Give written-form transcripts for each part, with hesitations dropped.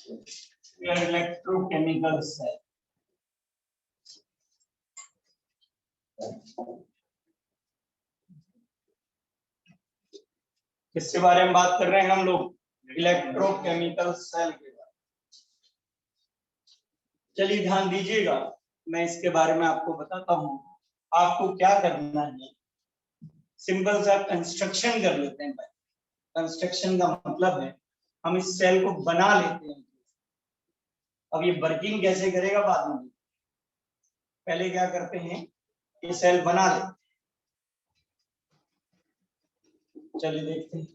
Electrochemical cell. किसके बारे में बात कर रहे हैं हम लोग? इलेक्ट्रोकेमिकल सेल के बारे में। चलिए ध्यान दीजिएगा, मैं इसके बारे में आपको बताता हूँ। आपको क्या करना है, सिंपल सा कंस्ट्रक्शन कर लेते हैं भाई। कंस्ट्रक्शन का मतलब है हम इस सेल को बना लेते हैं। अब ये वर्किंग कैसे करेगा बाद में, पहले क्या करते हैं, ये सेल बना लेते हैं। चलिए देखते हैं।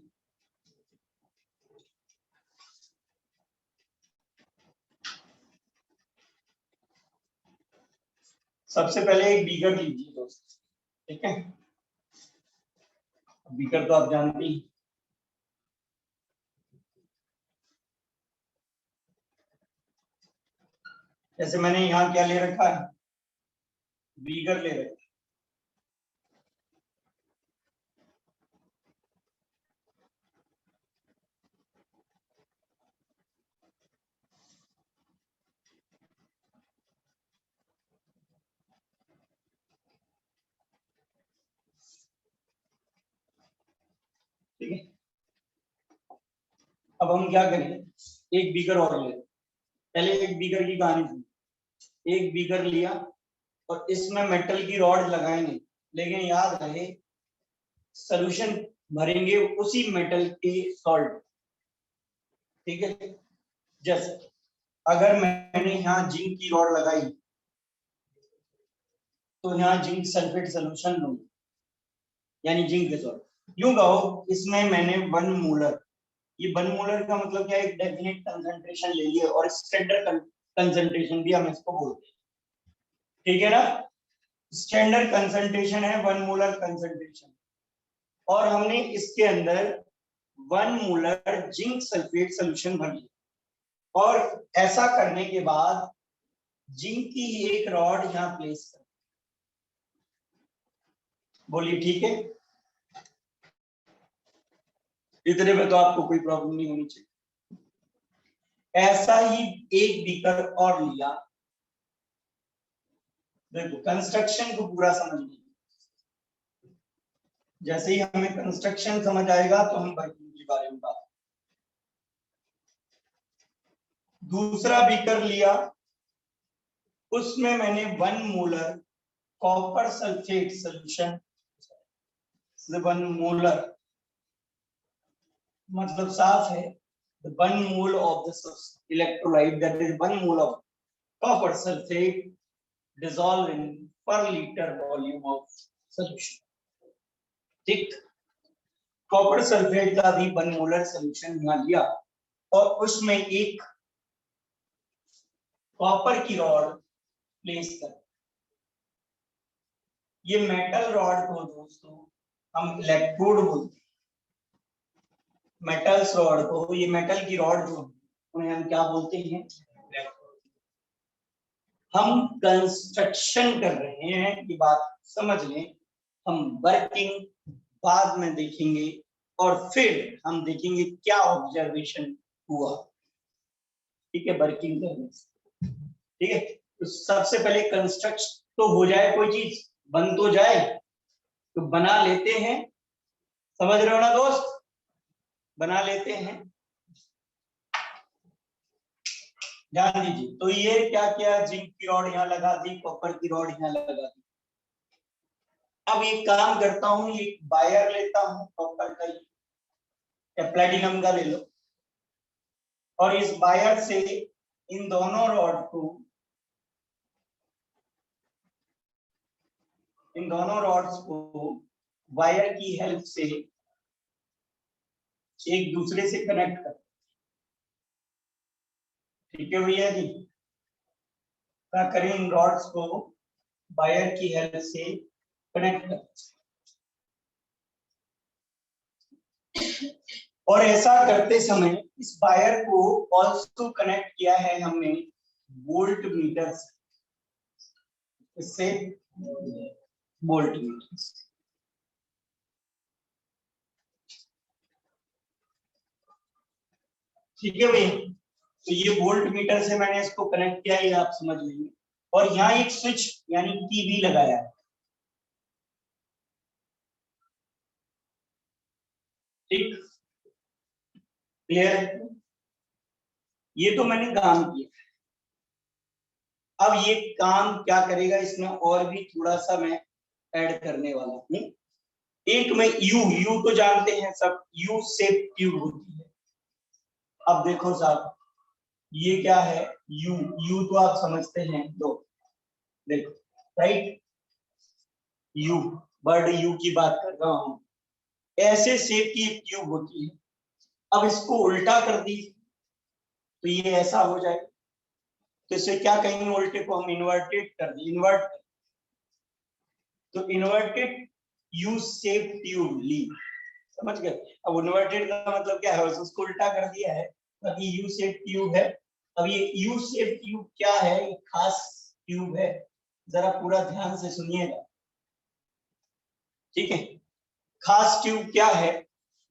सबसे पहले एक बीकर लीजिए दोस्त, ठीक है। बीकर तो आप जानते ही। जैसे मैंने यहाँ क्या ले रखा है, बीकर ले रखा है। ठीक है, अब हम क्या करेंगे, एक बीकर और ले। पहले एक बीकर की कहानी सुनिए। एक बीकर लिया और इसमें मेटल की रॉड लगाएंगे, लेकिन याद रहे सॉल्यूशन भरेंगे उसी मेटल के सॉल्ट, ठीक है। जैसे अगर मैंने यहाँ जिंक की रॉड लगाई तो यहाँ जिंक सल्फेट सॉल्यूशन लूंगा, यानी जिंक के सॉल्ट। यूं कहो इसमें मैंने 1 मोलर, ये 1 मोलर का मतलब क्या है, एक डेफिनेट कंसंट्रेशन ले लिया और स्टैंडर्ड कंसंट्रेशन भी हम इसको बोलते हैं, ठीक है ना। स्टैंडर्ड कंसंट्रेशन है 1 मोलर कंसंट्रेशन, और हमने इसके अंदर 1 मोलर जिंक सल्फेट सॉल्यूशन भर लिया। और ऐसा करने के बाद जिंक की एक रॉड यहाँ प्लेस कर, बोलिए ठीक है। इतने में तो आपको कोई प्रॉब्लम नहीं होनी चाहिए। ऐसा ही एक बीकर और लिया। देखो कंस्ट्रक्शन को पूरा समझ लीजिए, जैसे ही हमें कंस्ट्रक्शन समझ आएगा तो हम वर्किंग के बारे में बात। दूसरा बीकर लिया, उसमें मैंने 1 molar copper sulphate solution, 1 molar मतलब साफ है, the 1 mole of the electrolyte, that is 1 mole of copper sulfate dissolved in per liter volume of solution, ठीक। कॉपर सल्फेट का भी 1 मोलर सॉल्यूशन यहाँ लिया और उसमें एक कॉपर की रॉड प्लेस कर। ये मेटल रॉड को दोस्तों हम इलेक्ट्रोड बोलते हैं। मेटल्स रॉड को, ये मेटल की रॉड जो उन्हें हम क्या बोलते हैं, हम कंस्ट्रक्शन कर रहे हैं, ये बात समझ लें। हम वर्किंग बाद में देखेंगे और फिर हम देखेंगे क्या ऑब्जर्वेशन हुआ, ठीक है, वर्किंग करने से, ठीक है। तो सबसे पहले कंस्ट्रक्ट तो हो जाए, कोई चीज बन तो जाए, तो बना लेते हैं। समझ रहे हो ना दोस्त, बना लेते हैं, ध्यान दीजिए। तो ये क्या किया, जिंक की रॉड यहाँ लगा दी, कॉपर की रॉड यहाँ लगा दी। अब एक काम करता हूं, ये वायर लेता हूं कॉपर का या प्लेटिनम का ले लो, और इस वायर से इन दोनों रॉड को, इन दोनों रॉड्स को वायर की हेल्प से एक दूसरे से कनेक्ट कर, ठीक है भैया जी। क्या करें, इन रॉड्स को वायर की हेल्प से कनेक्ट कर, और ऐसा करते समय इस वायर को ऑल्सो कनेक्ट किया है हमने वोल्ट मीटर से, इससे वोल्ट मीटर से, ठीक है भैया। तो ये वोल्ट मीटर से मैंने इसको कनेक्ट किया, ये आप समझ लेंगे। और यहाँ एक स्विच यानी टीवी लगाया है, ठीक, क्लियर। ये तो मैंने काम किया। अब ये काम क्या करेगा, इसमें और भी थोड़ा सा मैं ऐड करने वाला हूँ। एक में यू तो जानते हैं सब, यू शेप ट्यूब होती है। अब देखो साहब, ये क्या है, यू तो आप समझते हैं, दो देखो, राइट, यू, बर्ड यू की बात कर रहा हूं। ऐसे शेप की एक ट्यूब होती है। अब इसको उल्टा कर दी तो ये ऐसा हो जाए, तो इसे क्या कहेंगे, उल्टे को हम इन्वर्टेड कर दी, इन्वर्ट, तो इन्वर्टेड यू शेप ट्यूब ली, समझ गए। अब इन्वर्टेड का मतलब क्या है, उसको उल्टा कर दिया है, अब ये यू शेप ट्यूब है। अब ये यू शेप ट्यूब क्या है, एक खास ट्यूब है, जरा पूरा ध्यान से सुनिएगा, ठीक है। खास ट्यूब क्या है,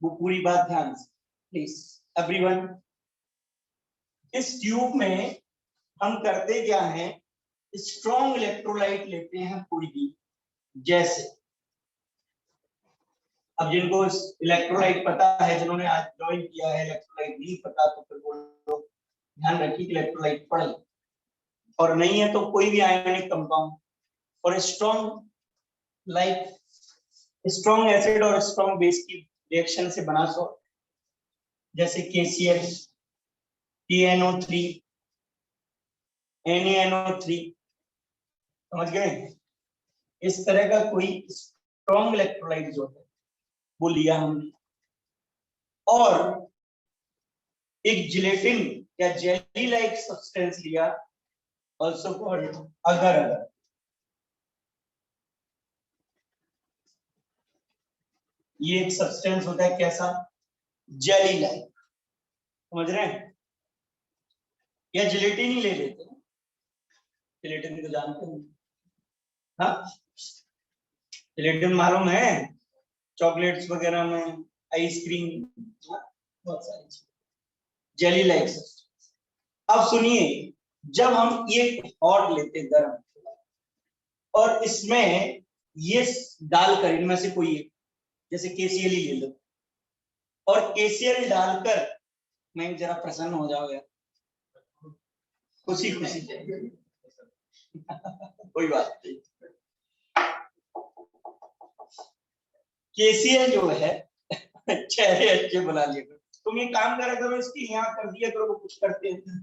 वो पूरी बात ध्यान से प्लीज एवरीवन। इस ट्यूब में हम करते क्या है, स्ट्रॉन्ग इलेक्ट्रोलाइट लेते हैं कोई भी, जैसे अब जिनको इलेक्ट्रोलाइट पता है, जिन्होंने आज ज्वाइन किया है, इलेक्ट्रोलाइट नहीं पता तो फिर वो लोग ध्यान रखिए कि इलेक्ट्रोलाइट पढ़े, और नहीं है तो कोई भी आयोनिक कंपाउंड, और स्ट्रॉन्ग लाइक स्ट्रॉन्ग एसिड और स्ट्रॉन्ग बेस की रिएक्शन से बना सो, जैसे KCl, TNO3, NaNO3, समझ गए। इस तरह का कोई स्ट्रॉन्ग इलेक्ट्रोलाइट जो है वो लिया हमने, और एक जिलेटिन या जेली लाइक सब्सटेंस लिया, ऑल्सो कॉल्ड अगर अगर। ये एक सब्सटेंस होता है कैसा, जेली लाइक, समझ रहे हैं, या जिलेटिन ही ले लेते हैं, जिलेटिन तो जानते हैं, हाँ, जिलेटिन मालूम है, चॉकलेट्स वगैरह में, आइसक्रीम, बहुत सारी चीज, जेली लाइक सब्सटेंस। अब सुनिए, जब हम ये हॉट लेते गर्म, और इसमें ये डालकर, इनमें से कोई एक, जैसे KCl ही ले लो, और KCl डालकर, मैं जरा प्रसन्न हो जाओ यार, खुशी खुशी कोई बात नहीं। KCl जो है चेहरे अच्छे बना लिया करो, तुम ये काम करा करो, इसकी यहाँ कर दिया करो, वो कुछ करते हैं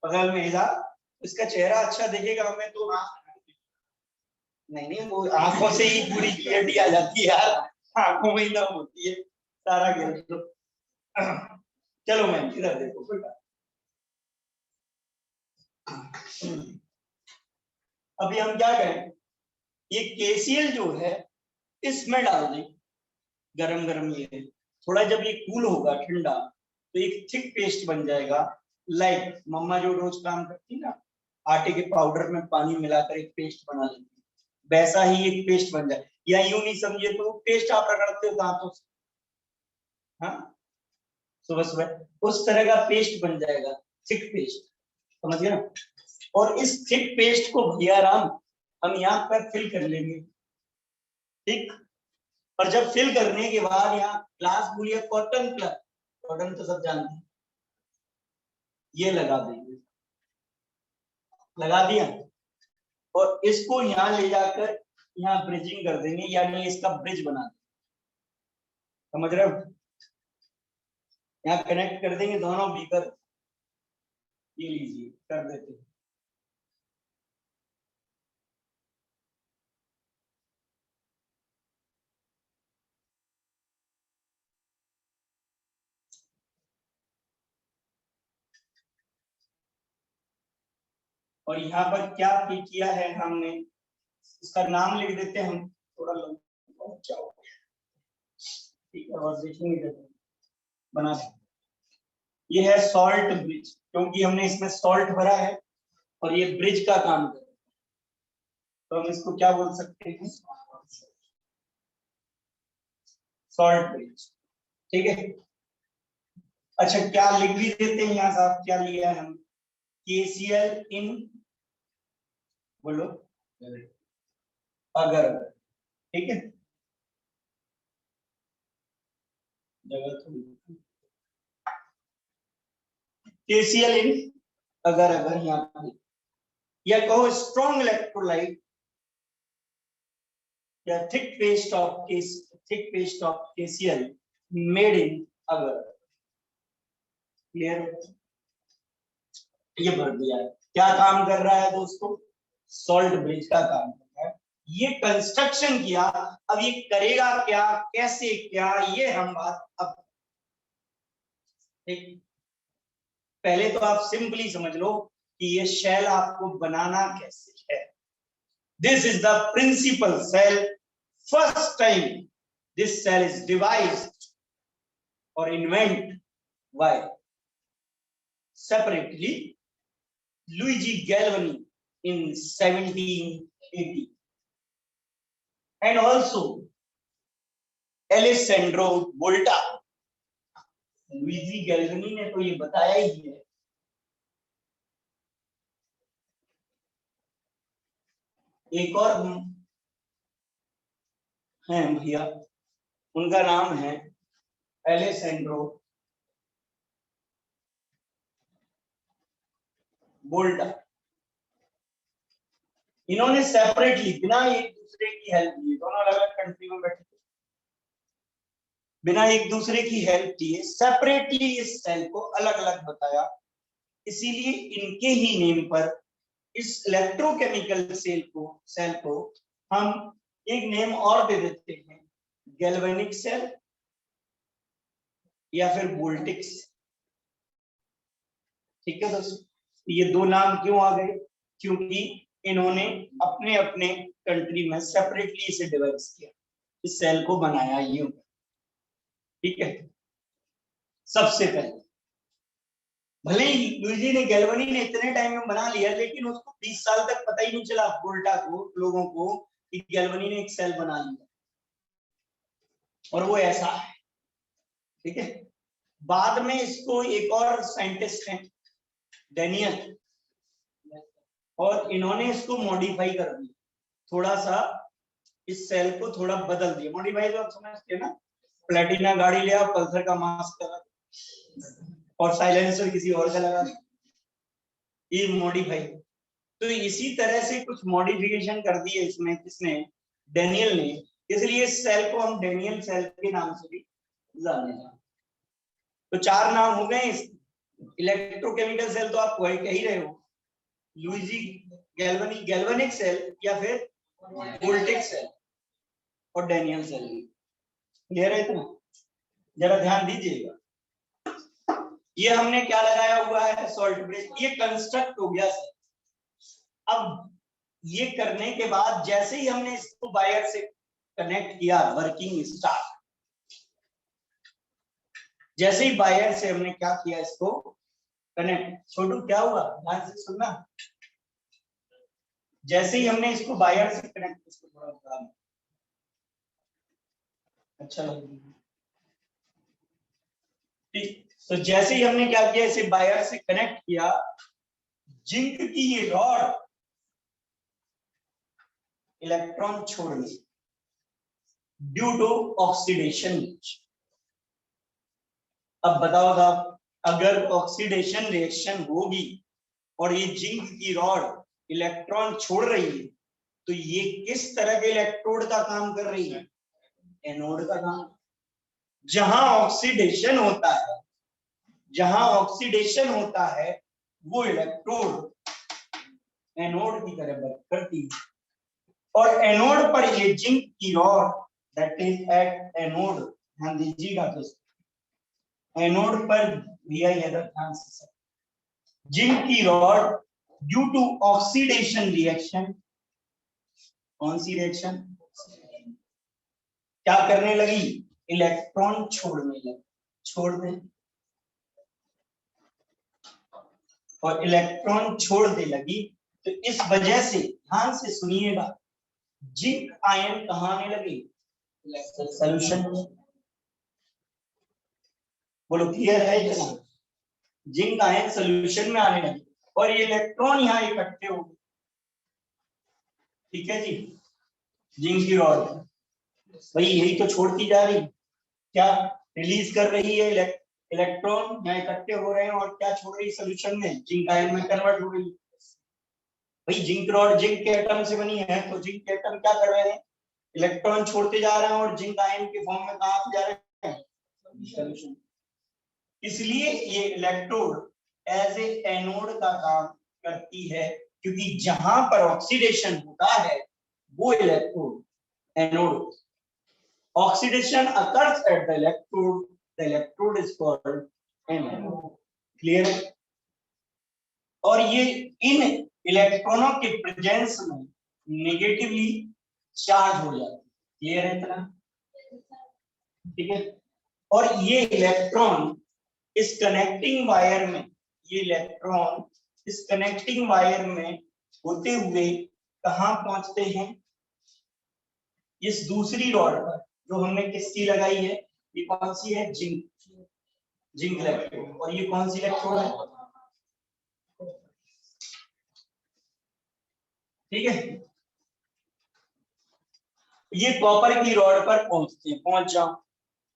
बगल में इधर, इसका चेहरा अच्छा दिखेगा हमें तो, नहीं नहीं, वो आंखों से ही पूरी क्लियरिटी आ जाती है यार, आंखों में ही दम होती है सारा गिर। चलो मैम इधर देखो बेटा, अभी हम क्या करें, ये KCl जो है इसमें डाल दें, गरम गरम, ये थोड़ा जब ये कूल होगा ठंडा, तो एक थिक पेस्ट बन जाएगा, लाइक मम्मा जो रोज काम करती ना, आटे के पाउडर में पानी मिलाकर एक पेस्ट बना लेती, वैसा ही एक पेस्ट बन जाए, या यूं नहीं समझे तो पेस्ट आप रगड़ते हो दांतों से, हाँ, सुबह सुबह उस तरह का पेस्ट बन जाएगा, थिक पेस्ट, समझ गए ना। और इस थिक पेस्ट को भैया राम हम यहाँ पर फिल कर लेंगे, ठीक। और जब फिल करने के बाद यहाँ ग्लास बोलिए कॉटन प्लग, कॉटन तो सब जानते हैं, ये लगा देंगे, लगा दिया, और इसको यहाँ ले जाकर यहाँ ब्रिजिंग कर देंगे, यानी इसका ब्रिज बना देंगे, समझ रहे हो, यहाँ कनेक्ट कर देंगे दोनों बीकर, ये लीजिए कर देते हैं। और यहाँ पर क्या किया है हमने, इसका नाम लिख देते हैं हम, थोड़ा अच्छा हो, ठीक है, और देखेंगे बना, ये है सॉल्ट ब्रिज, क्योंकि हमने इसमें सॉल्ट भरा है और ये ब्रिज का काम कर, तो हम इसको क्या बोल सकते हैं, सॉल्ट ब्रिज, ठीक है। अच्छा क्या लिख भी देते हैं यहाँ साहब, क्या लिया है हम, KCl इन, बोलो अगर, ठीक है, जगह थोड़ी, KCl इन अगर, यहाँ पे, या कहो स्ट्रॉन्ग इलेक्ट्रोलाइट या thick paste of KCl made in अगर, क्लियर, ये भर दिया है। क्या काम कर रहा है दोस्तों, सॉल्ट ब्रिज का काम कर रहा है, ये कंस्ट्रक्शन किया। अब ये करेगा क्या, कैसे, क्या, ये हम बात अब, ठीक, पहले तो आप सिंपली समझ लो कि ये शेल आपको बनाना कैसे है। This is the principal cell, first time this cell is devised और invent by separately Luigi Galvani in 1780 and also Alessandro Volta। Luigi Galvani ने तो ये बताया ही है। एक और हैं भैया, उनका नाम है एलेसेंड्रो बोल्टा। इन्होंने सेपरेटली, बिना एक दूसरे की हेल्प लिए, दोनों अलग अलग कंट्री में बैठे थे, बिना एक दूसरे की हेल्प लिए सेपरेटली इस सेल को अलग अलग बताया। इसीलिए इनके ही नेम पर इस इलेक्ट्रोकेमिकल सेल को हम एक नेम और दे देते हैं, गैल्वेनिक सेल या फिर वोल्टिक। ठीक है दोस्तों, ये दो नाम क्यों आ गए, क्योंकि इन्होंने अपने अपने कंट्री में सेपरेटली इसे डिवाइस किया, इस सेल को बनाया यूं, ठीक है। सबसे पहले भले ही लुइजी ने गैल्वनी ने इतने टाइम में बना लिया, लेकिन उसको 20 साल तक पता ही नहीं चला वोल्टा को, लोगों को, कि गैल्वनी ने एक सेल बना लिया और वो ऐसा है, ठीक है। बाद में इसको एक और साइंटिस्ट हैं डेनियल, और इन्होंने इसको मॉडिफाई कर दिया थोड़ा सा, इस सेल को थोड़ा बदल दिया। मॉडिफाई तो आप समझते हैं ना, प्लेटिना गाड़ी ले आओ, पल्सर का मास्क लगा और साइलेंसर किसी और का लगा, ये मॉडिफाई। तो इसी तरह से कुछ मॉडिफिकेशन कर दी है इसमें, किसने, डेनियल ने। इसलिए इस सेल को हम डेनियल सेल के नाम से भी जाने जाते। तो 4 नाम हो गए इस इलेक्ट्रोकेमिकल सेल, तो आप वही कह ही रहे हो, लुइजी गैल्वनी गैल्वेनिक सेल या फिर वोल्टिक सेल और डेनियल सेल। क्लियर है इतना, जरा ध्यान दीजिएगा। ये हमने क्या लगाया हुआ है, सॉल्ट ब्रिज, ये कंस्ट्रक्ट हो गया सर। अब ये करने के बाद जैसे ही हमने इसको वायर से कनेक्ट किया, वर्किंग स्टार्ट, जैसे ही वायर से हमने क्या किया, इसको कनेक्ट, छोटू क्या हुआ, ध्यान से सुनना, जैसे ही हमने इसको वायर से कनेक्ट, इसको थोड़ा बता, अच्छा ठीक। तो जैसे ही हमने क्या किया, इसे वायर से कनेक्ट किया, जिंक की ये रॉड इलेक्ट्रॉन छोड़ने ड्यू टू ऑक्सीडेशन। अब बताओ साहब, अगर ऑक्सीडेशन रिएक्शन होगी और ये जिंक की रॉड इलेक्ट्रॉन छोड़ रही है, तो ये किस तरह के इलेक्ट्रोड का काम कर रही है, एनोड का काम। जहां ऑक्सीडेशन होता है, जहां ऑक्सीडेशन होता है, वो इलेक्ट्रोड एनोड की तरह वर्क करती है। और एनोड पर ये जिंक की rod, that is at anode, ध्यान दीजिएगा दोस्तों, एनोड पर दिया ध्यान से, जिंक की rod due to oxidation reaction, कौन सी रिएक्शन, क्या करने लगी, इलेक्ट्रॉन छोड़ने लगी, छोड़ दे, और इलेक्ट्रॉन छोड़ने लगी। तो इस वजह से ध्यान से सुनिएगा, जिंक आयन कहाँ आने लगे, सोल्यूशन में। बोलो क्लियर है इतना? जिंक आयन सोल्यूशन में आने लगे और ये इलेक्ट्रॉन यहाँ इकट्ठे हो गए। ठीक है जी, जिंक की रॉड भाई यही तो छोड़ती जा रही, क्या रिलीज कर रही है इलेक्ट्रॉन यहाँ इकट्ठे हो रहे हैं और क्या छोड़ रही सोल्यूशन में, जिंक आयन में कन्वर्ट हो रही है। भाई जिंक रॉड जिंक के एटम से बनी है तो जिंक के एटम क्या कर रहे हैं, इलेक्ट्रॉन छोड़ते जा रहे हैं और जिंक आयन के फॉर्म में कहां जा रहे हैं, सोल्यूशन। इसलिए ये इलेक्ट्रोड एज ए एनोड का काम करती है, क्योंकि जहां पर ऑक्सीडेशन होता है वो electrode anode, oxidation occurs at the electrode is called anode. Clear है? और ये इन इलेक्ट्रॉनों के प्रेजेंस में नेगेटिवली चार्ज हो जाते हैं। क्लियर है इतना? ठीक है। और ये इलेक्ट्रॉन इस कनेक्टिंग वायर में, ये इलेक्ट्रॉन इस कनेक्टिंग वायर में होते हुए कहां पहुंचते हैं, इस दूसरी रॉड पर जो हमने किसकी लगाई है, ये कौन सी है, जिंक इलेक्ट्रोड। और ये कौन सी इलेक्ट्रोड है, ठीक है, ये कॉपर की रॉड पर पहुंचते हैं। पहुंच जाओ।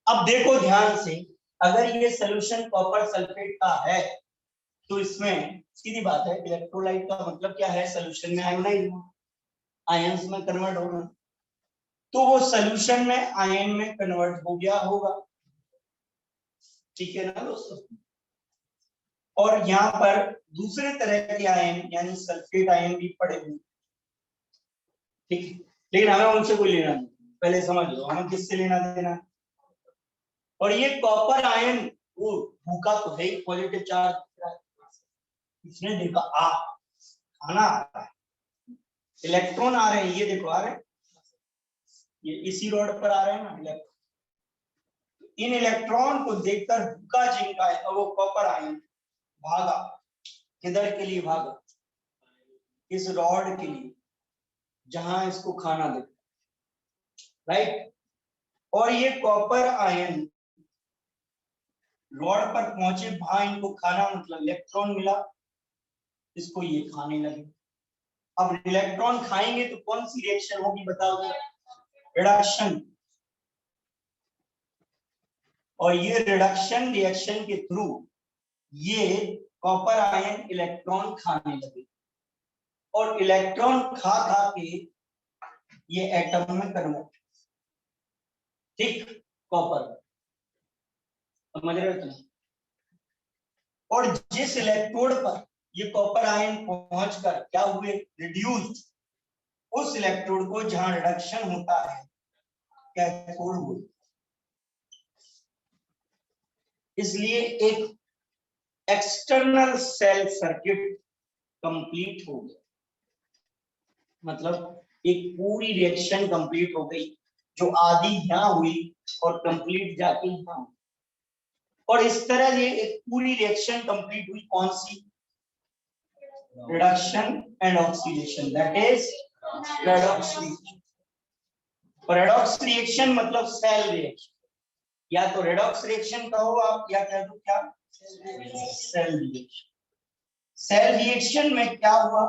अब देखो ध्यान से, अगर ये सोल्यूशन कॉपर सल्फेट का है तो इसमें सीधी बात है इलेक्ट्रोलाइट का मतलब क्या है, सोल्यूशन में आयोनाइज आयंस में कन्वर्ट होना, तो वो सोल्यूशन में आयन में कन्वर्ट हो गया होगा। ठीक है ना दोस्तों? और यहाँ पर दूसरे तरह के आयन यानी सल्फेट आयन भी पड़े हुए, ठीक है, लेकिन हमें उनसे कोई लेना नहीं, पहले समझ लो हमें किससे लेना देना। और ये कॉपर आयन वो भूखा तो है, पॉजिटिव चार्ज, इसने देखा आ खाना आ रहा है, इलेक्ट्रॉन आ रहे हैं, ये देखो आ रहे हैं, ये इसी रॉड पर आ रहे हैं ना इलेक्ट्रॉन। इन इलेक्ट्रॉन को देखकर भूखा जिंक आयन और वो कॉपर आयन भागा, किधर के लिए भागा, इस रॉड के लिए जहां इसको खाना दे, राइट। और ये कॉपर आयन रॉड पर पहुंचे, वहां इनको खाना मतलब इलेक्ट्रॉन मिला, इसको ये खाने लगे। अब इलेक्ट्रॉन खाएंगे तो कौन सी रिएक्शन होगी बताओ, रिडक्शन। और ये रिडक्शन रिएक्शन के थ्रू ये कॉपर आयन इलेक्ट्रॉन खाने लगे और इलेक्ट्रॉन खा खा के ये एटम में कन्वर्ट, ठीक, कॉपर, समझ रहे हो तुम? और जिस इलेक्ट्रोड पर ये कॉपर आयन पहुंचकर क्या हुए, रिड्यूस्ड, उस इलेक्ट्रोड को जहां रिडक्शन होता है कैथोड हुए। इसलिए एक एक्सटर्नल सेल सर्किट कंप्लीट हो गया, मतलब एक पूरी रिएक्शन कंप्लीट हो गई, जो आधी यहां हुई और कंप्लीट जाके यहां। और इस तरह ये एक पूरी रिएक्शन कंप्लीट हुई, कौन सी, reduction and oxidation, that is redox reaction. Redox reaction मतलब सेल रिएक्शन, या तो रेडॉक्स रिएक्शन कहो आप या कह दो क्या, सेल रिएक्शन। सेल रिएक्शन में क्या हुआ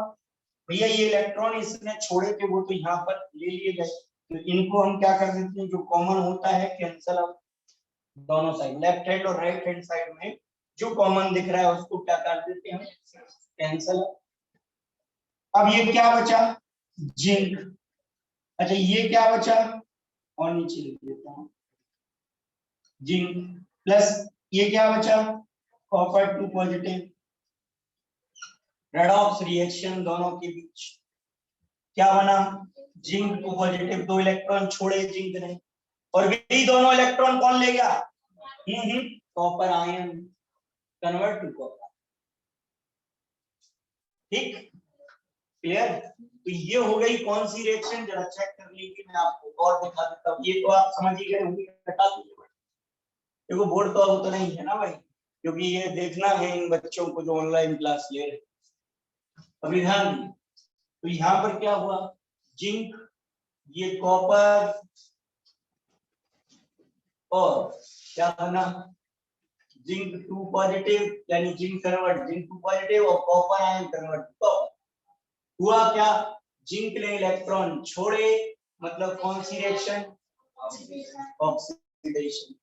भैया, ये इलेक्ट्रॉन इसने छोड़े थे वो तो यहाँ पर ले लिए गए, तो इनको हम क्या कर देते हैं, जो कॉमन होता है कैंसल आउट, दोनों साइड लेफ्ट हैंड और राइट हैंड साइड में जो कॉमन दिख रहा है उसको क्या कर देते हैं, कैंसल। अब ये क्या बचा, जिंक। अच्छा ये क्या बचा, और नीचे लिख देता हूँ, जिंक प्लस ये क्या बचा, कॉपर 2 पॉजिटिव। रेडॉक्स रिएक्शन दोनों के बीच क्या बना, जिंक 2 पॉजिटिव, 2 इलेक्ट्रॉन छोड़े जिंक ने, और वही दोनों इलेक्ट्रॉन कौन ले गया, copper ion convert to copper. ठीक, क्लियर? तो ये हो गई कौन सी रिएक्शन, जरा चेक कर लीजिए, मैं आपको और दिखा देता हूँ। ये तो आप समझ ही गए होंगे, हटा दीजिए, देखो बोर्ड तो अब उतना ही है ना भाई, क्योंकि ये देखना है इन बच्चों को जो ऑनलाइन क्लास ले रहे। अभी ध्यान दीजिए, तो यहाँ पर क्या हुआ, जिंक, ये कॉपर, और क्या बना, जिंक 2 पॉजिटिव यानी जिंक कन्वर्ट जिंक 2 पॉजिटिव और copper ion convert to copper. हुआ क्या, जिंक ने इलेक्ट्रॉन छोड़े, मतलब कौन सी रिएक्शन, ऑक्सीडेशन।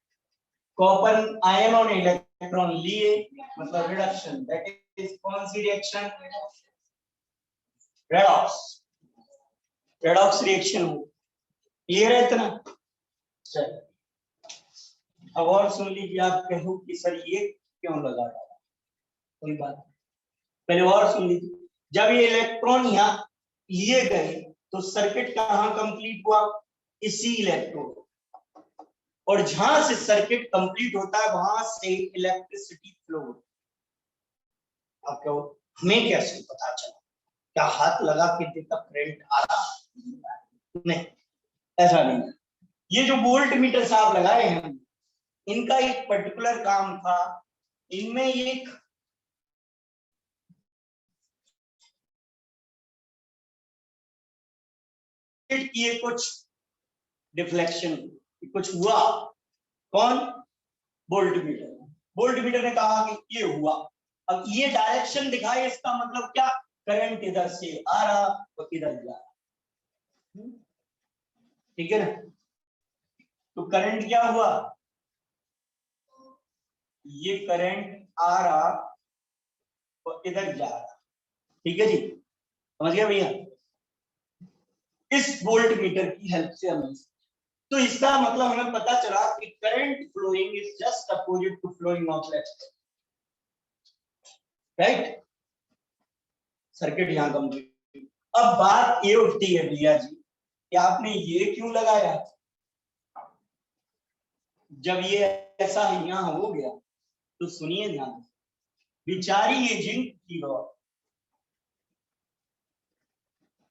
कॉपर आयनों ने इलेक्ट्रॉन लिए, मतलब रिडक्शन, दैट इज कौन सी रिएक्शन, रेडॉक्स। रेडॉक्स रिएक्शन हो, क्लियर है इतना। चल अब और सुन लीजिए, आप कहो कि सर ये क्यों लगा डाला, कोई बात नहीं, पहले और सुन लीजिए। जब ये इलेक्ट्रॉन यहाँ लिए गए तो सर्किट कहाँ कंप्लीट हुआ, इसी इलेक्ट्रोड, और जहां से सर्किट कंप्लीट होता है वहां से इलेक्ट्रिसिटी फ्लो। आप कहो हमें कैसे पता चला, क्या हाथ लगा के देखा करंट आ रहा, नहीं ऐसा नहीं। ये जो वोल्ट मीटर साहब लगाए हैं, इनका एक पर्टिकुलर काम था, इनमें एक किए कुछ डिफ्लेक्शन, कुछ हुआ, कौन, वोल्ट मीटर। वोल्ट मीटर ने कहा कि ये हुआ, अब ये डायरेक्शन दिखाए, इसका मतलब क्या, करंट इधर से आ रहा और इधर जा रहा, ठीक है ना। तो करंट क्या हुआ, ये करंट आ रहा और इधर जा रहा, ठीक है जी, समझ गया भैया। इस वोल्ट मीटर की हेल्प से हमें, तो इसका मतलब हमें पता चला कि current flowing is just opposite to flowing of electricity, right. Circuit यहां कंप्लीट। अब बात ये उठती है भैया जी कि आपने ये क्यों लगाया, जब ये ऐसा यहां हो गया तो सुनिए ध्यान, बिचारी ये जिंक की रॉड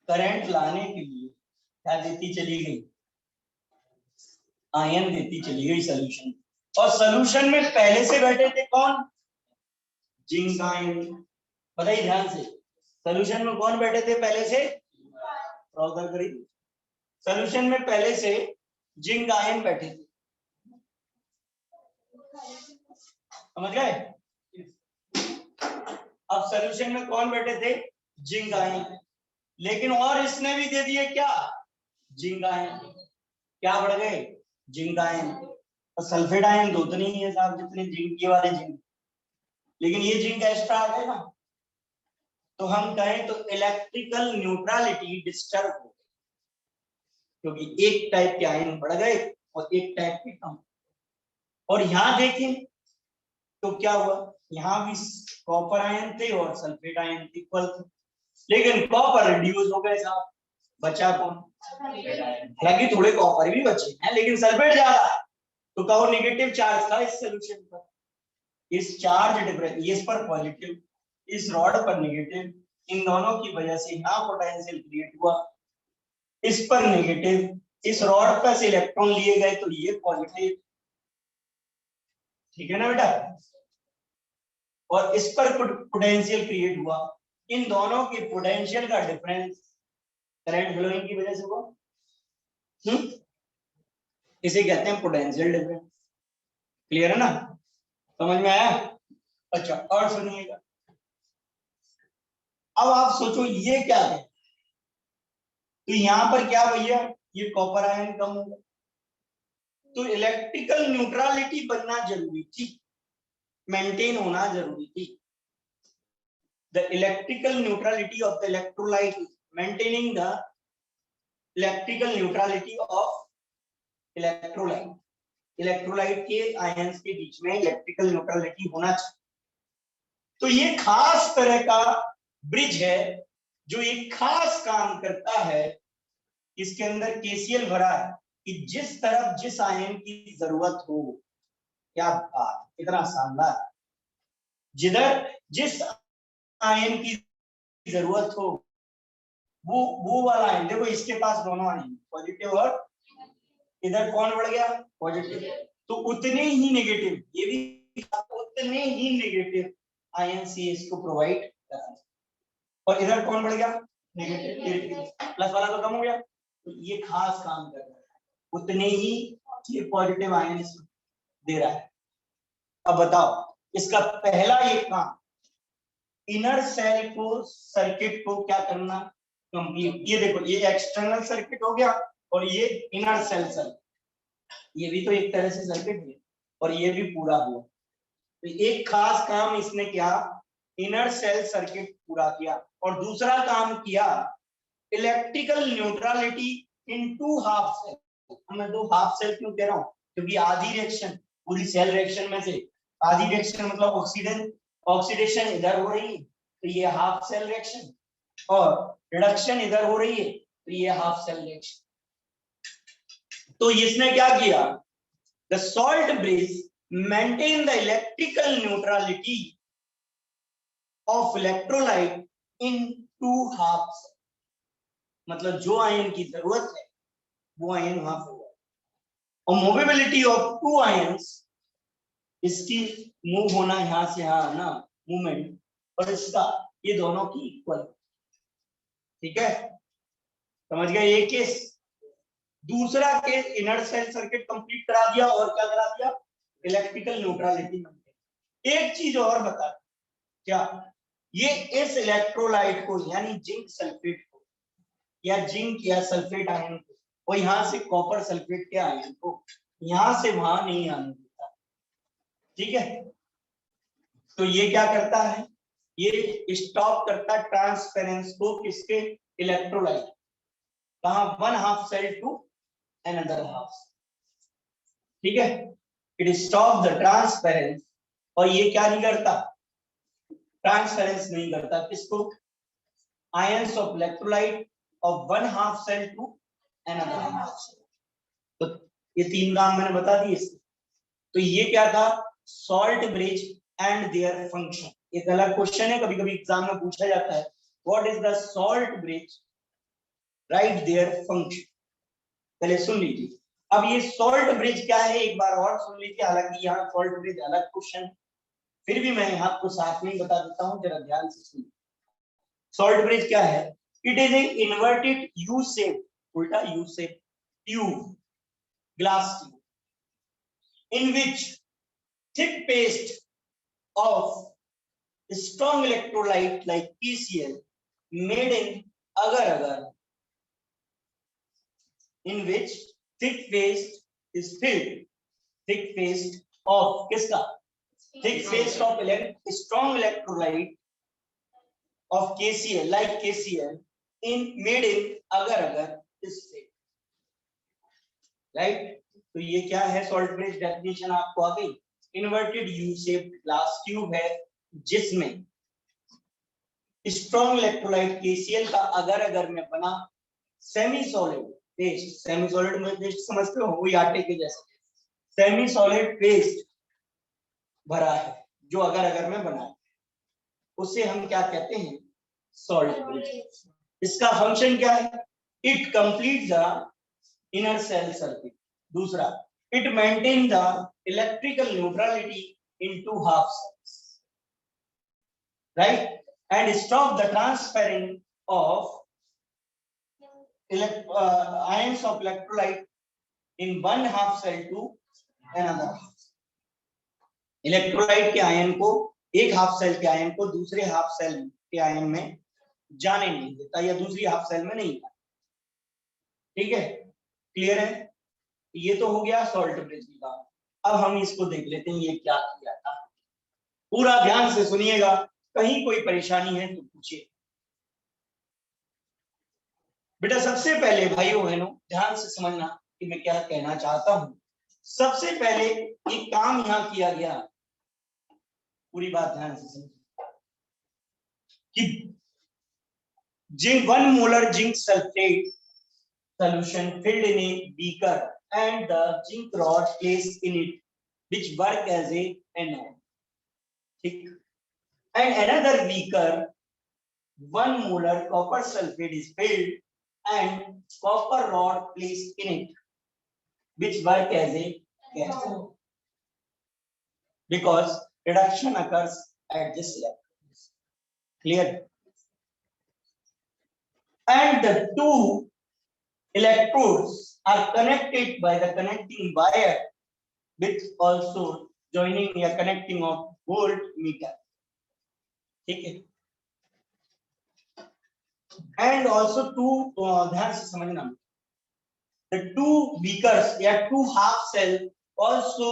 करंट लाने के लिए क्या देती चली गई, आयन देती चली गई सोल्यूशन, और सोल्यूशन में पहले से बैठे थे कौन, जिंक आयन। बताइए ध्यान से, सोल्यूशन में कौन बैठे थे पहले से, सोल्यूशन में पहले से जिंक आयन बैठे थे, समझ गए। अब सोल्यूशन में कौन बैठे थे, जिंक आयन, लेकिन और इसने भी दे दिए क्या, जिंक आयन, क्या बढ़ गए, जिंक आयन। और सल्फेट आयन दो तो नहीं है साहब जितने जिंक के वाले जिंक, लेकिन ये जिंक एक्स्ट्रा आ गए ना, तो हम कहें तो इलेक्ट्रिकल न्यूट्रलिटी डिस्टर्ब हो गई, क्योंकि एक टाइप के आयन बढ़ गए और एक टाइप के कम। और यहां देखें तो क्या हुआ, यहाँ भी कॉपर आयन थे और सल्फेट आयन इक्वल थे, लेकिन कॉपर रिड्यूस हो गए साहब, बचा कौन, हालांकि थोड़े कॉपर भी बचे हैं लेकिन सल्फेट ज्यादा है, तो कहो नेगेटिव चार्ज था इस सोल्यूशन पर, इस चार्ज डिफरेंस, इस पर पॉजिटिव, इस रॉड पर नेगेटिव, इन दोनों की वजह से यहाँ पोटेंशियल क्रिएट हुआ, इस पर नेगेटिव, इस रॉड पर से इलेक्ट्रॉन लिए गए तो ये पॉजिटिव, ठीक है ना बेटा, और इस पर पोटेंशियल क्रिएट हुआ, इन दोनों के पोटेंशियल का डिफरेंस करंट फ्लोइंग की वजह से हुआ, इसे कहते हैं पोटेंशियल डिफरेंस। क्लियर है ना, समझ में आया। अच्छा और सुनिएगा, अब आप सोचो ये क्या है, तो यहां पर क्या भैया, ये कॉपर आयन कम होगा, तो इलेक्ट्रिकल न्यूट्रलिटी बनना जरूरी थी, मेंटेन होना जरूरी थी। The electrical neutrality of the electrolyte, maintaining the electrical neutrality of electrolyte, electrolyte के आयंस के बीच में इलेक्ट्रिकल न्यूट्रलिटी होना चाहिए। तो ये खास तरह का ब्रिज है जो एक खास काम करता है, इसके अंदर केसीएल भरा है कि जिस तरफ जिस आयन की जरूरत हो, क्या बात, इतना शानदार, जिधर जिस आयन की जरूरत हो वो वाला आयन, देखो इसके पास दोनों आयन पॉजिटिव और इधर कौन बढ़ गया, पॉजिटिव, तो उतने ही नेगेटिव, ये भी उतने ही नेगेटिव आयन सी इसको प्रोवाइड कर रहा है, और इधर कौन बढ़ गया, नेगेटिव, प्लस वाला तो कम हो गया, तो ये खास काम कर रहा है, उतने ही ये पॉजिटिव आयन दे रहा है। अब बताओ इसका पहला ये काम, इनर सेल को सर्किट को क्या करना, कंप्लीट। ये देखो ये एक्सटर्नल सर्किट हो गया और ये इनर सेल सर्किट, ये भी तो एक तरह से सर्किट है और ये भी पूरा हुआ। तो एक खास काम इसने किया, इनर सेल सर्किट पूरा किया। और दूसरा काम किया, electrical neutrality in two half cell. मैं दो हाफ सेल क्यों कह रहा हूं, क्योंकि आधी रिएक्शन पूरी सेल रिएक्शन में से आधी रिएक्शन मतलब ऑक्सीडेशन इधर हो रही है तो ये हाफ सेल रिएक्शन, और रिडक्शन इधर हो रही है तो ये हाफ सेल रिएक्शन। तो इसने क्या किया, the salt bridge maintain the electrical neutrality of electrolyte in two half cell. मतलब जो आयन की जरूरत है वो आयन वहां पर हुआ, और मूवेबिलिटी ऑफ टू आयंस, इसकी मूव होना यहां से यहां ना मूवमेंट, और इसका ये दोनों की इक्वल। ठीक है, समझ गए ये केस। दूसरा case inner cell circuit complete करा दिया और क्या करा दिया, इलेक्ट्रिकल न्यूट्रलिटी। एक चीज और बता, क्या ये इस इलेक्ट्रोलाइट को यानी जिंक सल्फेट को या जिंक या सल्फेट आयन को, और यहां से कॉपर सल्फेट के आयन को यहां से वहां नहीं आने देता। ठीक है, तो ये क्या करता है, ये स्टॉप करता ट्रांसफेरेंस को किसके, इलेक्ट्रोलाइट, कहां, one half cell to another half. ठीक है, इट स्टॉप द ट्रांसफेरेंस, और ये क्या नहीं करता, ट्रांसफेरेंस नहीं करता किसको, ions of electrolyte of one half cell to another half cell. तो ये तीन काम मैंने बता दिए इसके। तो ये क्या था, salt bridge and their function. एक अलग क्वेश्चन है, कभी कभी एग्जाम में पूछा जाता है, what is the salt bridge, right their function. पहले सुन लीजिए, अब ये सॉल्ट ब्रिज क्या है एक बार और सुन लीजिए, हालांकि यहाँ सॉल्ट ब्रिज अलग क्वेश्चन, फिर भी मैं आपको साथ में बता देता हूँ, जरा ध्यान से सुनिए। सॉल्ट ब्रिज क्या है, it is a inverted U shape, उल्टा U shape tube, glass tube, in which thick paste of strong electrolyte like KCl made in agar-agar, in which thick paste is filled, thick paste of किसका, thick paste of strong electrolyte of KCl like KCl in made in agar-agar is filled, right? तो ये क्या है, salt bridge definition आपको आ गई। Inverted U shaped glass tube है जिसमें strong electrolyte KCl का अगर अगर में बना semi solid paste, semi solid में पेस्ट समझते हो, वही आटे के जैसा सेमी सॉलिड पेस्ट भरा है जो अगर अगर में बना है, उसे हम क्या कहते हैं, सॉल्ट ब्रिज। इसका फंक्शन क्या है, it complete the inner cell circuit. दूसरा, it maintain the electrical neutrality in two half cells, right, and stop the transferring of ions of electrolyte in one half cell to another half cell. Electrolyte के ion को, एक half cell के ion को दूसरे half cell के ion में जाने नहीं देता, या दूसरी हाफ सेल में नहीं जाता। ठीक है, क्लियर है, ये तो हो गया सॉल्ट ब्रिज की काम। अब हम इसको देख लेते हैं ये क्या किया था, पूरा ध्यान से सुनिएगा, कहीं कोई परेशानी है तो पूछिए। बेटा सबसे पहले भाइयों बहनों ध्यान से समझना कि मैं क्या कहना चाहता हूं। सबसे पहले एक काम यहां किया गया, पूरी बात ध्यान से समझिए, कि zinc 1 molar zinc sulphate solution filled in a beaker and the zinc rod placed in it, which work as a anode. ठीक, and another beaker 1 molar copper sulfate is filled and copper rod placed in it, which work as a cathode, because reduction occurs at this level. Clear? And the two electrodes are connected by the connecting wire with also joining या connecting of voltmeter, ठीक है। and also two, ध्यान से समझना, the two beakers या two half cell also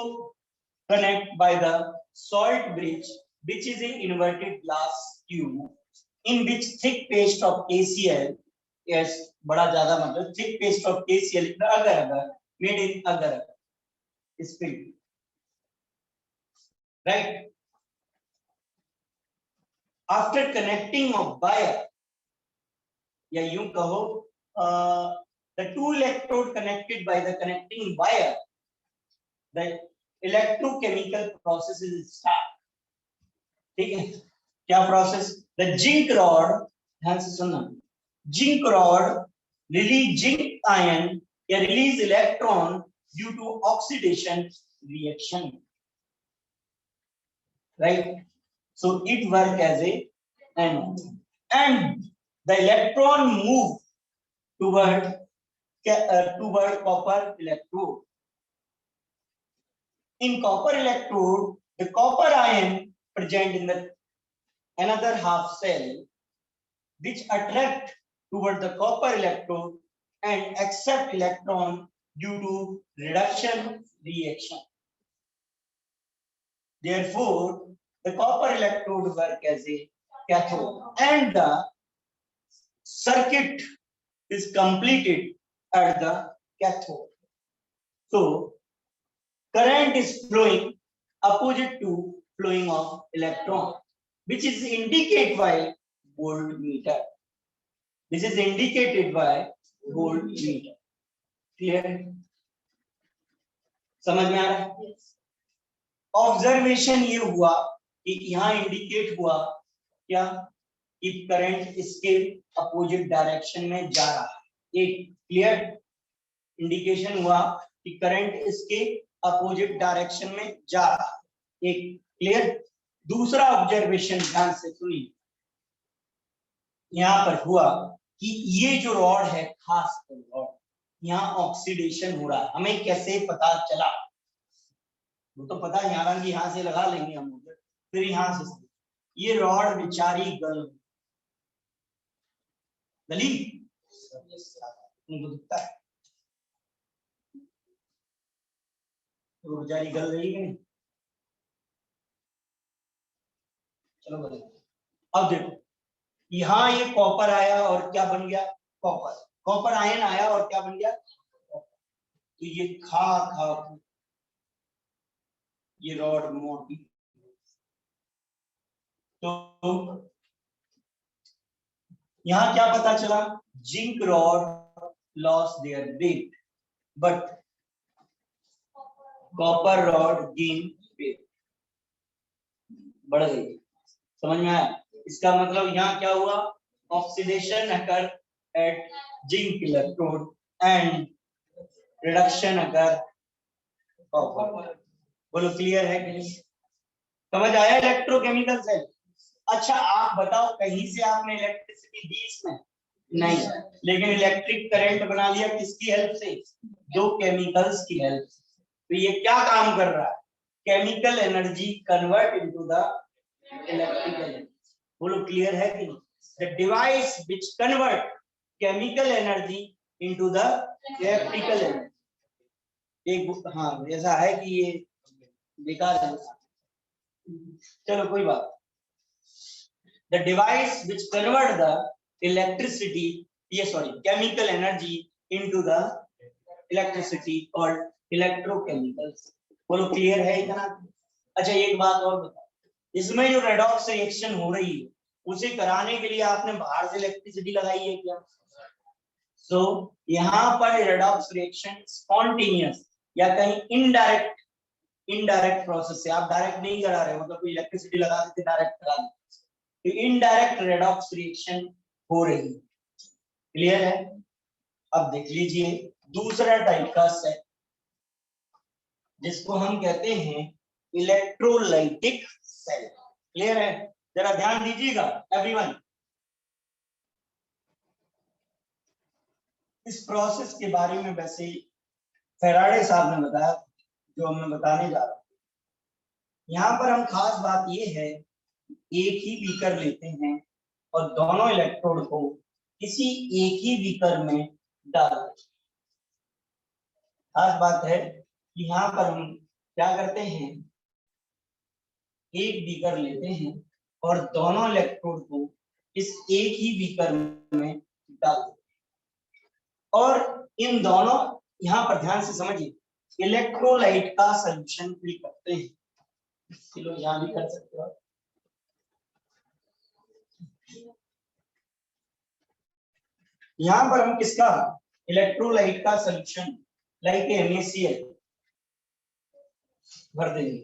connect by the salt bridge, which is an inverted glass tube in which thick paste of KCl, yes बड़ा ज्यादा मतलब thick paste of KCl agar made in agar is filled, right? After connecting of wire या यूं कहो the two electrode connected by the connecting wire, the electrochemical process is start, ठीक है। क्या process? the zinc rod, ध्यान से सुनना, zinc rod release zinc ion या release electron due to oxidation reaction, right? So it work as a anode and the electron move toward copper electrode. In copper electrode, the copper ion present in the another half cell, which attract toward the copper electrode and accept electron due to reduction reaction. Therefore, the copper electrode work as a cathode and the circuit is completed at the cathode. So current is flowing opposite to flowing of electron, which is indicated by voltmeter. This is indicated by voltmeter. Clear? समझ में आ रहा है? Observation ये हुआ कि यहाँ indicate हुआ क्या कि करंट इसके अपोजिट डायरेक्शन में जा रहा है, एक क्लियर इंडिकेशन हुआ कि करंट इसके अपोजिट डायरेक्शन में जा रहा है, एक क्लियर। दूसरा ऑब्जर्वेशन ध्यान से सुनिए, यहाँ पर हुआ कि ये जो रॉड है, खास रॉड, यहाँ ऑक्सीडेशन हो रहा है। हमें कैसे पता चला? वो तो पता है, यहाँ से लगा लेंगे हम, फिर यहाँ से ये रॉड बेचारी गली उनको दिखता है, तो बेचारी गल रही है। चलो बदल, अब देखो यहाँ ये कॉपर आया और क्या बन गया? कॉपर, कॉपर आयन आया और क्या बन गया? तो ये खा ये रॉड मोटी, तो यहाँ क्या पता चला? Zinc rod loss their weight but copper rod gain weight, बढ़ गई। समझ में आया? इसका मतलब यहाँ क्या हुआ? Oxidation occur at zinc electrode and reduction occur copper. बोलो क्लियर है कि नहीं? समझ आया इलेक्ट्रोकेमिकल से? अच्छा आप बताओ, कहीं से आपने इलेक्ट्रिसिटी दी इसमें? नहीं, लेकिन इलेक्ट्रिक करंट बना लिया किसकी हेल्प से? दो केमिकल्स की हेल्प से। तो ये क्या काम कर रहा है? Chemical energy convert into the electrical energy. बोलो क्लियर है कि नहीं? The device which convert chemical energy into the electrical energy. एक हाँ ऐसा है कि ये बेकार है, चलो कोई बात। The device which convert the electricity, chemical energy into the electricity called electrochemicals। बोलो क्लियर है इतना? अच्छा एक बात और बताओ, इसमें जो रेडॉक्स रिएक्शन हो रही है उसे कराने के लिए आपने बाहर से इलेक्ट्रिसिटी लगाई है क्या? सो यहाँ पर रेडॉक्स रिएक्शन स्पॉन्टेनियस या कहीं इनडायरेक्ट प्रोसेस से, आप डायरेक्ट नहीं करा रहे, मतलब कोई इलेक्ट्रिसिटी लगा देते डायरेक्ट करा देते, तो इनडायरेक्ट रेडॉक्स रिएक्शन हो रही है। क्लियर है? अब देख लीजिए दूसरा टाइप का सेल जिसको हम कहते हैं इलेक्ट्रोलाइटिक सेल। क्लियर है? जरा ध्यान दीजिएगा एवरीवन। इस प्रोसेस के बारे में वैसे फैराडे साहब ने बताया जो मैं बताने जा रहा हूं। यहाँ पर हम खास बात ये है, एक ही बीकर लेते हैं और दोनों इलेक्ट्रोड को किसी एक ही बीकर में डाल देते हैं। खास बात है कि यहाँ पर हम क्या करते हैं, एक बीकर लेते हैं और दोनों इलेक्ट्रोड को इस एक ही बीकर में डाल देते हैं और इन दोनों, यहाँ पर ध्यान से समझिए, इलेक्ट्रोलाइट का सॉल्यूशन फिल करते हैं। चलो यहाँ भी कर सकते हो। यहाँ पर हम किसका, इलेक्ट्रोलाइट का सॉल्यूशन लाइक NaCl भर देंगे।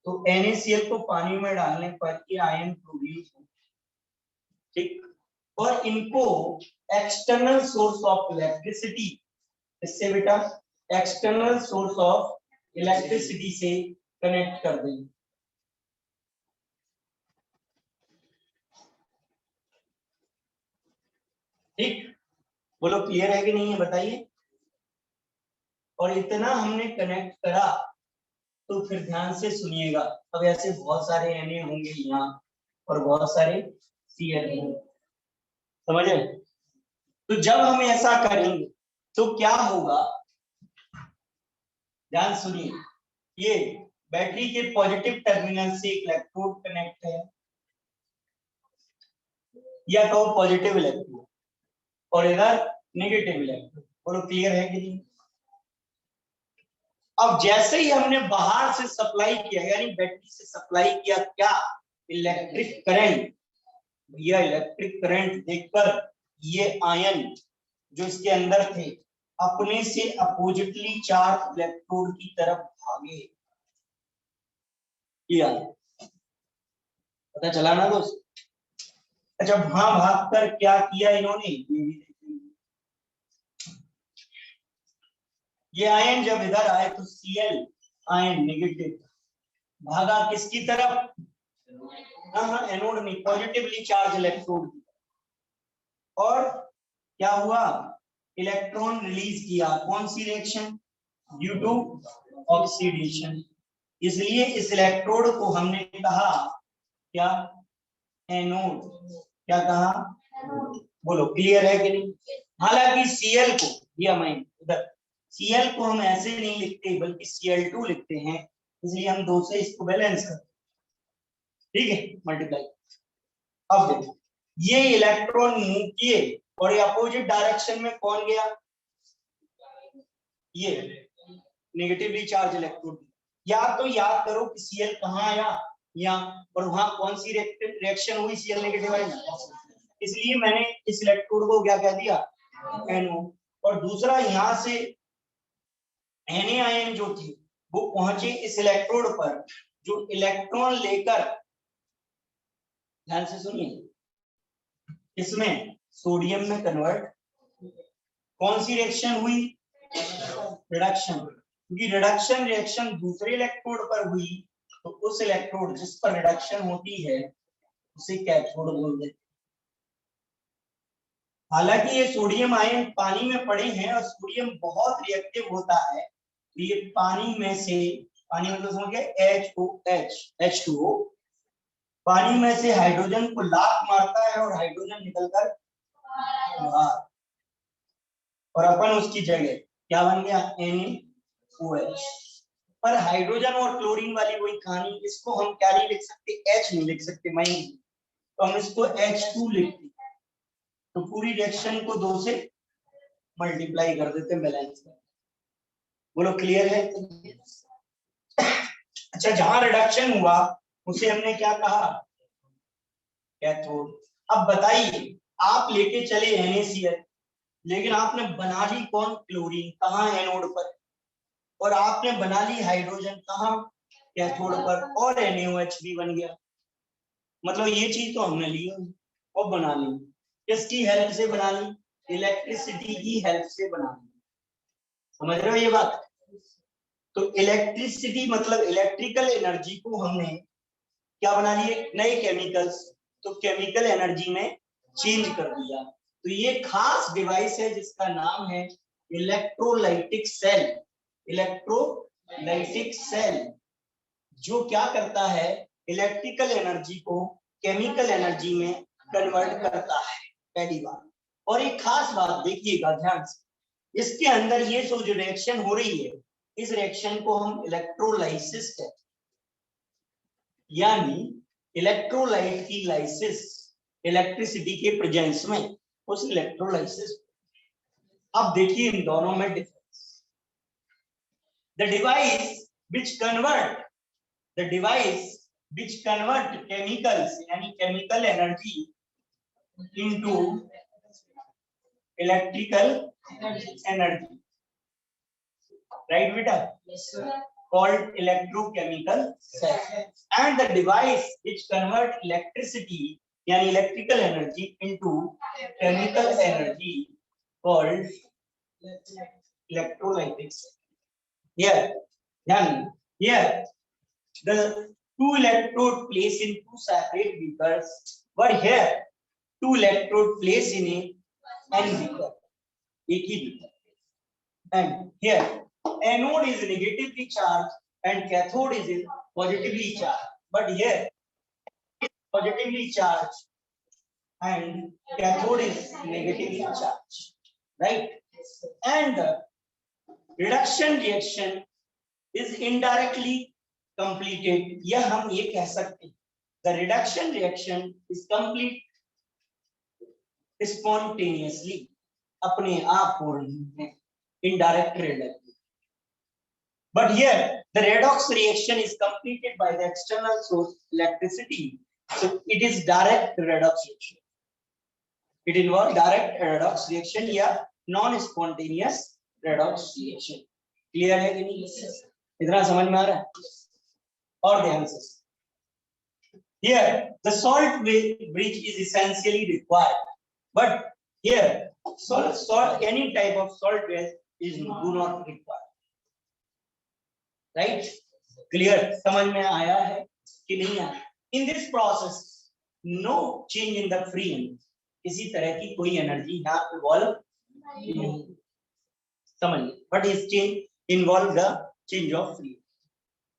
तो NaCl को पानी में डालने पर ये आयन प्रोड्यूस हो, ठीक, और इनको एक्सटर्नल सोर्स ऑफ इलेक्ट्रिसिटी, इससे बेटा एक्सटर्नल सोर्स ऑफ इलेक्ट्रिसिटी से कनेक्ट कर देंगे। ठीक, बोलो क्लियर है कि नहीं है बताइए। और इतना हमने कनेक्ट करा तो फिर ध्यान से सुनिएगा, अब ऐसे बहुत सारे Na होंगे यहाँ और बहुत सारे Cl होंगे, समझे। तो जब हम ऐसा करेंगे तो क्या होगा, ध्यान सुनिए, ये बैटरी के पॉजिटिव टर्मिनल से इलेक्ट्रोड कनेक्ट है या तो पॉजिटिव इलेक्ट्रोड और इधर नेगेटिव इलेक्ट्रोड, बोलो क्लियर है कि नहीं। अब जैसे ही हमने बाहर से सप्लाई किया, यानी बैटरी से सप्लाई किया क्या, इलेक्ट्रिक करंट, भैया इलेक्ट्रिक करंट देखकर ये आयन जो इसके अंदर थे अपने से अपोजिटली चार्ज इलेक्ट्रोड की तरफ भागे, किया, पता चला ना दोस्त। अच्छा, वहां भागकर क्या किया इन्होंने, ये आयन जब इधर आए तो Cl आयन नेगेटिव भागा किसकी तरफ, हाँ एनोड नहीं, पॉजिटिवली चार्ज इलेक्ट्रोड, और क्या हुआ, इलेक्ट्रॉन रिलीज किया, कौन सी रिएक्शन, ड्यू टू ऑक्सीडेशन। इसलिए इस इलेक्ट्रोड को हमने कहा क्या, एनोड, क्या कहा, बोलो क्लियर है कि नहीं। हालांकि Cl को, दिया मैं उधर, Cl को हम ऐसे नहीं लिखते बल्कि Cl2 लिखते हैं, इसलिए हम 2 से इसको बैलेंस करते, ठीक है, मल्टीप्लाई। अब देखो, ये इलेक्ट्रॉन मूव किए और ये अपोजिट डायरेक्शन में कौन गया, ये नेगेटिवली चार्ज इलेक्ट्रोड। या तो याद करो कि Cl कहाँ आया, यहाँ, और वहां कौन सी रिएक्शन हुई, Cl नेगेटिव आई, इसलिए मैंने इस इलेक्ट्रोड को क्या कह दिया, NO। और दूसरा यहाँ से Na आयन जो थे वो पहुंचे इस इलेक्ट्रोड पर, जो इलेक्ट्रॉन लेकर, ध्यान से सुनिए, इसमें सोडियम में कन्वर्ट, कौन सी रिएक्शन हुई, रिडक्शन, क्योंकि रिडक्शन रिएक्शन दूसरे इलेक्ट्रोड पर हुई तो उस इलेक्ट्रोड जिस पर रिडक्शन होती है उसे कैथोड बोल देते। हालांकि ये सोडियम आयन पानी में पड़े हैं और सोडियम बहुत रिएक्टिव होता है, तो ये पानी में से, पानी मतलब समझ गए, HOH H2O, पानी में से हाइड्रोजन को लात मारता है और हाइड्रोजन निकलकर बाहर, और अपन उसकी जगह क्या बन गया, NaOH। पर हाइड्रोजन और क्लोरीन वाली वही कहानी, इसको हम क्या नहीं लिख सकते, H नहीं लिख सकते, मैं, तो हम इसको H2 लिखते, तो पूरी रिएक्शन को 2 से मल्टीप्लाई कर देते हैं, बैलेंस कर, बोलो क्लियर है। अच्छा, जहां रिडक्शन हुआ उसे हमने क्या कहा, कैथोड। अब बताइए, आप लेके चले NaCl, लेकिन आपने बना ली कौन, क्लोरीन, कहाँ, एनोड पर, और आपने बना ली हाइड्रोजन, कहाँ, कैथोड पर, और NaOH भी बन गया। मतलब ये चीज तो हमने ली और बना ली, किसकी हेल्प से बना ली, इलेक्ट्रिसिटी की हेल्प से बना ली, समझ रहे हो ये बात। तो इलेक्ट्रिसिटी मतलब इलेक्ट्रिकल एनर्जी को हमने क्या बना लिए, नए केमिकल्स, तो केमिकल एनर्जी में चेंज कर दिया। तो ये खास डिवाइस है जिसका नाम है इलेक्ट्रोलाइटिक सेल, इलेक्ट्रोलाइटिक सेल, जो क्या करता है, इलेक्ट्रिकल एनर्जी को केमिकल एनर्जी में कन्वर्ट करता है, पहली बात। और एक खास बात देखिएगा ध्यान से, इसके अंदर ये जो रिएक्शन हो रही है, इस रिएक्शन को हम इलेक्ट्रोलाइसिस कहते हैं, यानी इलेक्ट्रोलाइट की लाइसिस, इलेक्ट्रिसिटी के प्रेजेंस में उस इलेक्ट्रोलाइसिस। अब देखिए इन दोनों में difference. The device which convert chemicals यानी chemical energy into electrical energy, right beta? Yes sir. Called electrochemical cell. And the device which convert electricity यानी electrical energy into chemical energy called electrolytic cell. Here the two electrode placed in two separate beakers, but here two electrode placed in an beaker, एक ही beaker. And here anode is negatively charged and cathode is positively charged, but here it is positively charged and cathode is negatively charged, right? And the reduction reaction is indirectly completed, यह हम ये कह सकते हैं, the reduction reaction is complete spontaneously, अपने आप हो रही है, indirect reduction. But here the redox reaction is completed by the external source electricity, so it is direct redox reaction. It involves direct redox reaction या non spontaneous redox reaction. Clear है कि नहीं? इतना समझ में आ रहा है? और ध्यान से, here the salt bridge is essentially required, but here salt any type of salt bridge is do not required, right? Clear? समझ में आया है कि नहीं आया? In this process no change in the free energy, किसी तरह की कोई एनर्जी यहाँ इन्वॉल्व नहीं, समझिए, but is change involve the change of free.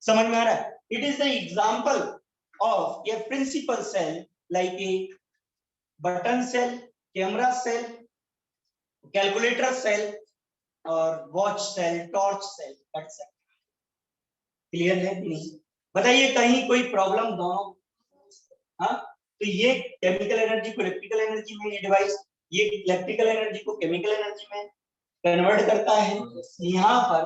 समझ में आ रहा है? It is the example of a principal cell like a button cell, camera cell, calculator cell और watch cell, torch cell, etc. Clear है कि नहीं? बताइए कहीं कोई प्रॉब्लम दोनों? हाँ, तो ये केमिकल एनर्जी को इलेक्ट्रिकल एनर्जी में, ये डिवाइस ये इलेक्ट्रिकल एनर्जी को केमिकल एनर्जी में कन्वर्ट करता है। यहाँ पर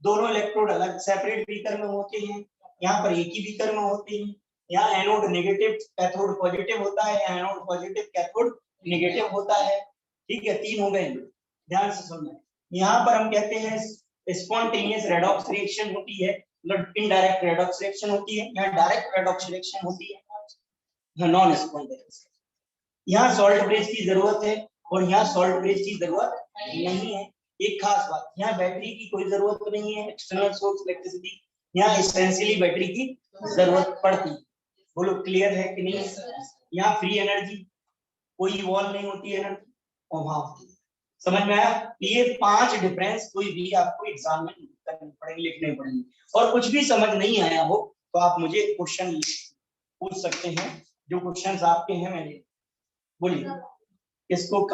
दोनों इलेक्ट्रोड अलग सेपरेट बीकर में होते हैं, यहाँ पर एक ही बीकर में होते हैं। यहाँ एनोड नेगेटिव कैथोड पॉजिटिव होता है, एनोड पॉजिटिव कैथोड नेगेटिव होता है, ठीक है, तीन हो गए। ध्यान से सुनना, यहाँ पर हम कहते हैं स्पॉन्टेनियस रेडॉक्स रिएक्शन होती है, मतलब इनडायरेक्ट रेडॉक्स रिएक्शन होती है, यहाँ डायरेक्ट रेडॉक्स रिएक्शन होती है, नॉन स्पॉन्टेनियस। यहाँ सॉल्ट ब्रिज की जरूरत है और यहाँ सॉल्ट ब्रिज की जरूरत नहीं है। एक खास बात, यहाँ बैटरी की कोई जरूरत नहीं है, एक्सटर्नल सोर्स इलेक्ट्रिसिटी, यहाँ एसेंशियली बैटरी की जरूरत पड़ती है। बोलो क्लियर है कि नहीं? यहाँ फ्री एनर्जी कोई वॉल नहीं होती है एनर्जी, और वहां होती है। समझ में आया? ये 5 डिफरेंस कोई भी आपको एग्जाम में करने पड़ेंगे, लिखने पड़ेंगे। और कुछ भी समझ नहीं आया हो तो आप मुझे क्वेश्चन पूछ सकते हैं, जो क्वेश्चंस आपके हैं मैंने बोलिए, इसको